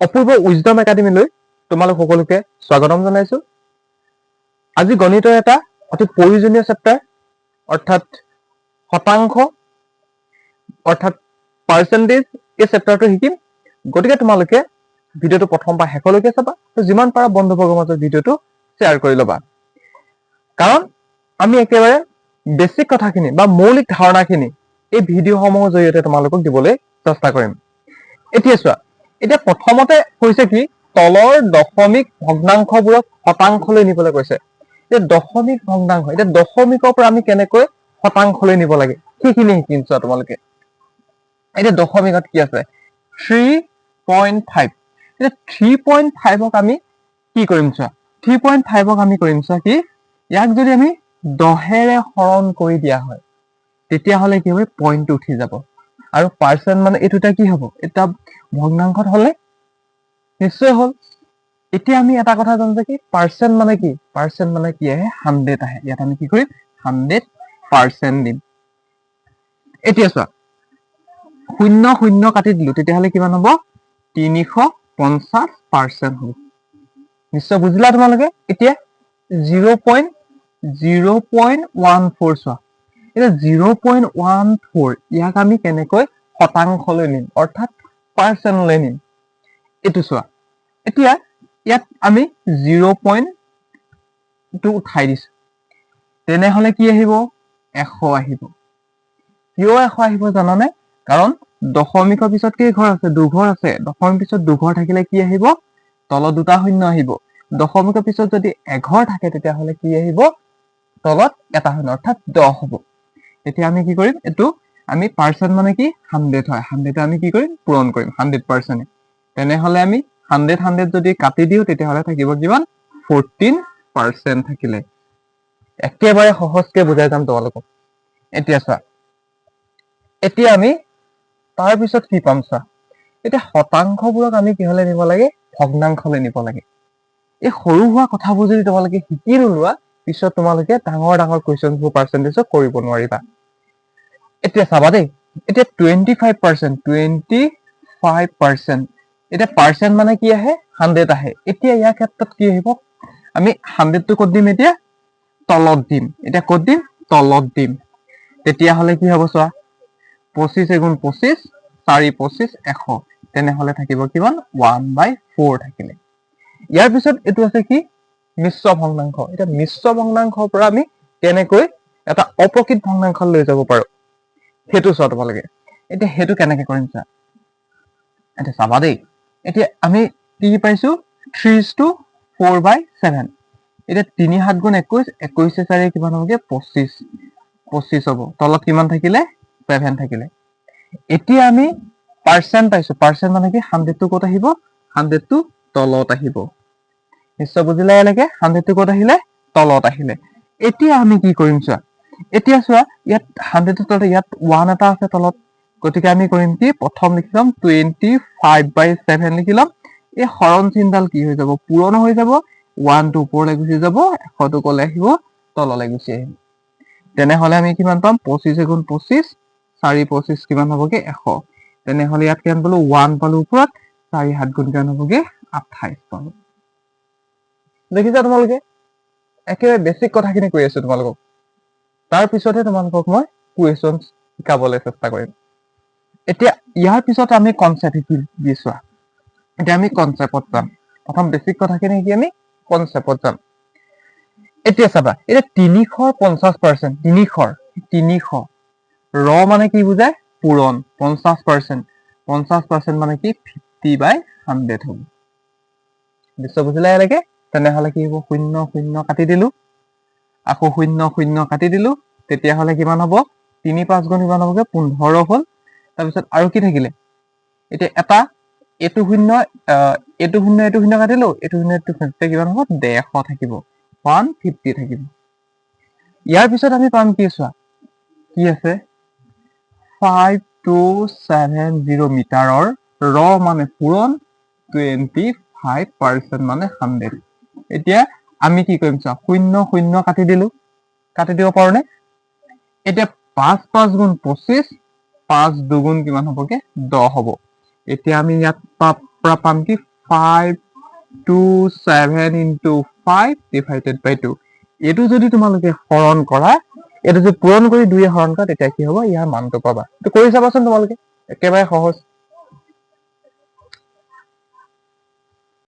অপূৰ্ব wisdom একাডেমীলৈ তোমালোক সকলোকে স্বাগতম জনাইছো। আজি গণিতৰ এটা অতি প্ৰয়োজনীয় চেপ্টাৰ অৰ্থাৎ শতাংশ অৰ্থাৎ পাৰ্চেন্টেজ এই চেপ্টাৰটো শিকিম। গতিকে তোমালোকে ভিডিঅ'টো প্ৰথম পৰা শেষলৈকে চাবা আৰু যিমান পাৰা বন্ধুবৰ্গৰ মাজত ভিডিঅ'টো শ্বেয়াৰ কৰি ল'বা। কাৰণ আমি একেবাৰে বেছিক কথাখিনি বা মৌলিক ধাৰণাখিনি এই ভিডিঅ'সমূহৰ জৰিয়তে তোমালোকক দিবলৈ চেষ্টা কৰিম। এতিয়া চোৱা, এতিয়া প্ৰথমতে কৈছে কি তলৰ দশমিক ভগ্নাংশবোৰক শতাংশলৈ নিবলৈ কৈছে। এতিয়া দশমিক ভগ্নাংশ, এতিয়া দশমিকৰ পৰা আমি কেনেকৈ শতাংশলৈ নিব লাগে সেইখিনি শিকিম। চোৱা তোমালোকে এতিয়া দশমিকত কি আছে 3.5। এতিয়া 3.5ক আমি কি কৰিম চোৱা, 3.5ক আমি কৰিম চোৱা কি, ইয়াক যদি আমি 10ৰে হৰণ কৰি দিয়া হয় তেতিয়াহ'লে কি হ'ব, পইণ্টটো উঠি যাব আৰু পাৰ্চেণ্ট মানে এইটো এটা কি হ'ব, এটা ভগ্নাংশত হ'লে নিশ্চয় হ'ল। এতিয়া আমি এটা কথা জানো যে কি পাৰ্চেণ্ট মানে কি, পাৰ্চেণ্ট মানে কি আহে 100 আহে। ইয়াত আমি কি কৰিম 100% দিম। এতিয়া চোৱা 0 0 কাটি দিলো তেতিয়াহ'লে কিমান হ'ব, 350% হ'ব। নিশ্চয় বুজিলা তোমালোকে। এতিয়া 0.0.14 চোৱা, এতিয়া 0.14 ইয়াক আমি কেনেকৈ শতাংশলৈ নিম অৰ্থাৎ পাৰ্চেণ্টলৈ নিম এইটো চোৱা। এতিয়া ইয়াত আমি 0.টো উঠাই দিছো তেনেহ'লে কি আহিব, 100 আহিব। কিয় 100 আহিব জানানে? কাৰণ দশমিকৰ পিছত কেই ঘৰ আছে, দুঘৰ আছে। দশমিকৰ পিছত দুঘৰ থাকিলে কি আহিব, তলত দুটা শূন্য আহিব। দশমিকৰ পিছত যদি এঘৰ থাকে তেতিয়াহ'লে কি আহিব, তলত এটা শূন্য অৰ্থাৎ 10 হ'ব। এতিয়া আমি কি কৰিম, এইটো আমি পাৰ্চেণ্ট মানে কি 100 হয়, 100 আমি কি কৰিম পূৰণ কৰিম 100%। তেনেহ'লে আমি 100 যদি কাটি দিওঁ তেতিয়াহ'লে থাকিব কিমান, 14% থাকিলে। একেবাৰে সহজকে বুজাই যাম তোমালোকক। এতিয়া চোৱা, এতিয়া আমি তাৰ পিছত কি পাম চোৱা, এতিয়া শতাংশবোৰক আমি কিহলে নিব লাগে, ভগ্নাংশলৈ নিব লাগে। এই সৰু হোৱা কথাবোৰ যদি তোমালোকে শিকি নোলোৱা পিছত তোমালোকে ডাঙৰ ডাঙৰ কুৱেশ্যনবোৰ পাৰ্চেন্টেজত কৰিব নোৱাৰিবা। এতিয়া চাবা দেই, এতিয়া 25%, এতিয়া পাৰ্চেন্ট মানে কি আহে 100 আহে। এতিয়া ইয়াৰ ক্ষেত্ৰত কি আহিব, আমি 100টো ক'ত দিম, এতিয়া তলত দিম। এতিয়া ক'ত দিম, তলত দিম। তেতিয়াহ'লে কি হ'ব চোৱা, 25 × 25 4 25 100। তেনেহ'লে থাকিব কিমান, 1/4 থাকিলে। ইয়াৰ পিছত এইটো আছে কি, মিশ্ৰ ভগ্নাংশ। এতিয়া মিশ্ৰ ভগ্নাংশৰ পৰা আমি কেনেকৈ এটা অপ্ৰকৃত ভগ্নাংশ লৈ যাব পাৰো সেইটো চোৱা তোমালোকে। এতিয়া সেইটো কেনেকে কৰিম চোৱা, এতিয়া চাবা দেই, এতিয়া আমি কি পাইছো 3:4/7। এতিয়া 3 7 × 21, 21 4 কিমান হ'বগে 25 হ'ব। তলত কিমান থাকিলে, 7 থাকিলে। এতিয়া আমি পাৰ্চেন্ট পাইছো, পাৰ্চেন্ট মানে কি 100টো ক'ত আহিব, 100টো তলত আহিব। নিশ্চয় বুজিলা এনেকে, 100টো ক'ত আহিলে, তলত আহিলে। এতিয়া আমি কি কৰিম চোৱা, এতিয়া চোৱা ইয়াত 100টো তলত, ইয়াত 1 এটা আছে তলত। গতিকে আমি কৰিম কি, প্ৰথম লিখি ল'ম 25/7 লিখি ল'ম। এই হৰণ চিনডাল কি হৈ যাব, পূৰণ হৈ যাব। 1টো ওপৰলৈ গুচি যাব, 100টো ক'লে আহিব, তললৈ গুচি আহিব। তেনেহ'লে আমি কিমান পাম, 25 × 25 4 25 কিমান হ'বগে 100। তেনেহ'লে ইয়াত কিমান পালো, 1 পালো ওপৰত, 4 7 গুণ কিমান হ'বগে 28 পালো। দেখিছা তোমালোকে, একেবাৰে বেছিক কথাখিনি কৈ আছো তোমালোকক। তাৰ পিছতহে তোমালোকক মই কুৱেশ্যন শিকাবলৈ চেষ্টা কৰিম। এতিয়া ইয়াৰ পিছত আমি কনচেপ্ট শিকি দি চোৱা। এতিয়া আমি কনচেপ্টত যাম, প্ৰথম বেছিক কথাখিনি শিকি আমি কনচেপ্টত যাম। এতিয়া চাবা, এতিয়া 350%, 300 ৰ মানে কি বুজায়, পূৰণ। 50% মানে কি 50/100 হ'ব। নিশ্চয় বুজিলা এনেকে। তেনেহ'লে কি হ'ব, 0 0 কাটি দিলো, আকৌ 0 0 কাটি দিলো, তেতিয়াহ'লে কিমান হ'ব, 3 5 গুণ কিমান হ'বগে 15 হ'ল। তাৰপিছত আৰু কি থাকিলে, এতিয়া এটা এইটো 0 এইটো 0 কাটিলো, এইটো 0 কিমান হ'ব, 150 থাকিব, 150 থাকিব। ইয়াৰ পিছত আমি পাম কি চোৱা, কি আছে 5270 মিটাৰৰ ৰ মানে পূৰণ, 25% মানে 100। এতিয়া আমি কি কৰিম চোৱা, 0 0 কাটি দিলো, কাটি দিব পাৰো নে? এতিয়া 5 5 গুণ 25, 5 2 গুণ কিমান হ'বগে 10 হ'ব। এতিয়া আমি ইয়াত পৰা পাম কি 527 into 5 divided by 2 এইটো যদি তোমালোকে হৰণ কৰা, এইটো যদি পূৰণ কৰি 2 হৰণ কৰা, তেতিয়া কি হ'ব, ইয়াৰ মানটো পাবা। এইটো কৰি চাবাচোন তোমালোকে, একেবাৰে সহজ।